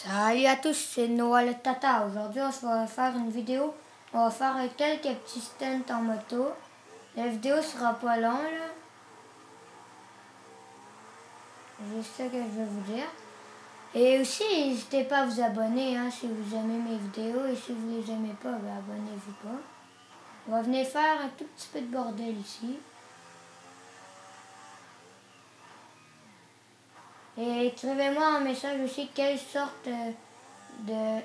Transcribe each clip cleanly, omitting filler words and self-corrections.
Salut à tous, c'est Noah le Tata. Aujourd'hui, on va faire une vidéo. On va faire quelques petits stunts en moto. La vidéo sera pas longue, là. Juste ça que je vais vous dire. Et aussi, n'hésitez pas à vous abonner si vous aimez mes vidéos. Et si vous les aimez pas, ben, abonnez-vous pas. On va venir faire un tout petit peu de bordel ici. Et écrivez-moi en message aussi quelle sorte de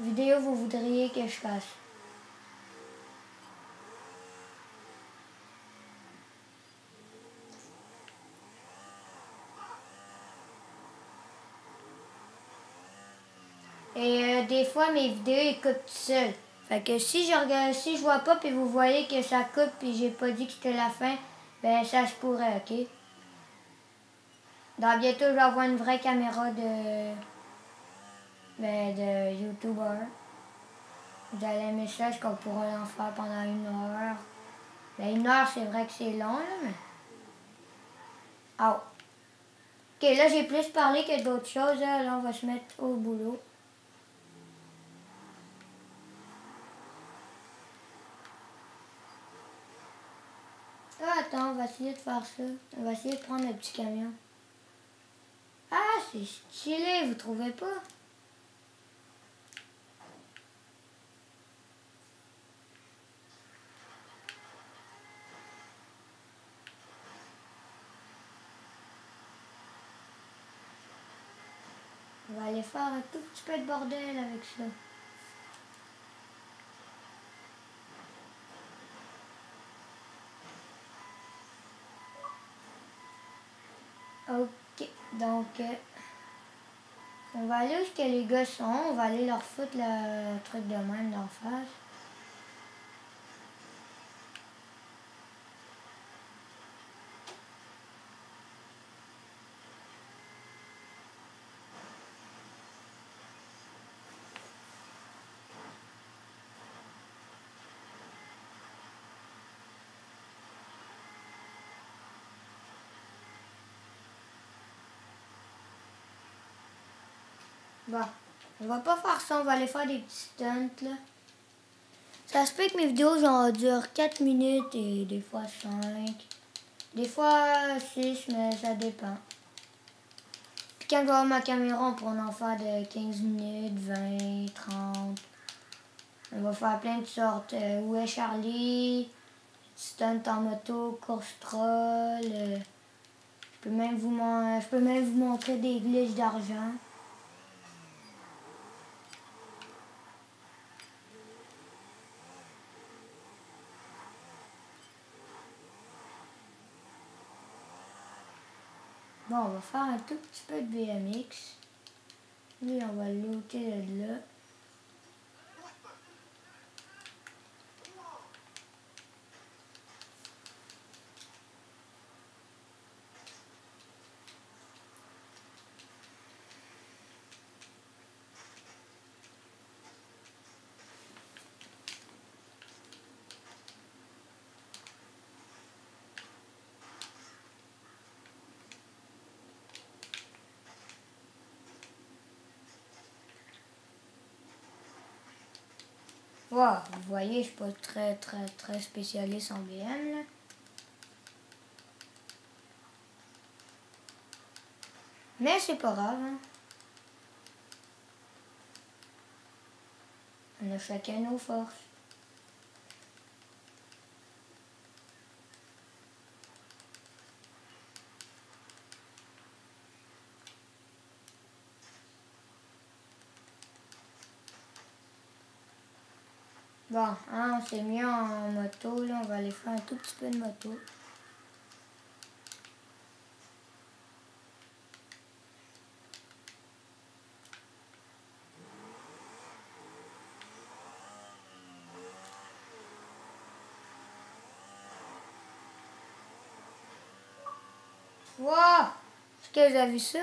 vidéo vous voudriez que je fasse. Et des fois, mes vidéos, ils coupent tout seuls. Fait que si je vois pas, puis vous voyez que ça coupe, puis j'ai pas dit que c'était la fin, ben ça se pourrait, ok? Dans bientôt, je vais avoir une vraie caméra de YouTuber. Vous allez aimer ça, est-ce qu'on pourra en faire pendant 1 heure? Ben 1 heure, c'est vrai que c'est long, là, mais... Oh. Ok, là, j'ai plus parlé que d'autres choses, là, on va se mettre au boulot. Ah, attends, on va essayer de faire ça. On va essayer de prendre le petit camion. Ah, c'est stylé, vous trouvez pas? On va aller faire un tout petit peu de bordel avec ça. Ok, donc on va aller où est-ce que les gars sont, on va aller leur foutre le truc de même d'en face. Bon, on va pas faire ça, on va aller faire des petits stunts là. Ça se peut que mes vidéos genre durent 4 minutes et des fois 5. Des fois 6, mais ça dépend. Puis quand je vais avoir ma caméra, on pourra en faire de 15 minutes, 20, 30. On va faire plein de sortes. Où est Charlie? Stunt en moto, course troll. Je peux même vous montrer des glitches d'argent. Bon, on va faire un tout petit peu de BMX. Lui, on va l'ôter de là. Wow, vous voyez, je suis pas très spécialiste en BM là. Mais c'est pas grave, hein. On a chacun nos forces. Bon, on s'est mis en moto, là, on va aller faire un tout petit peu de moto. Wow! Est-ce que vous avez vu ça?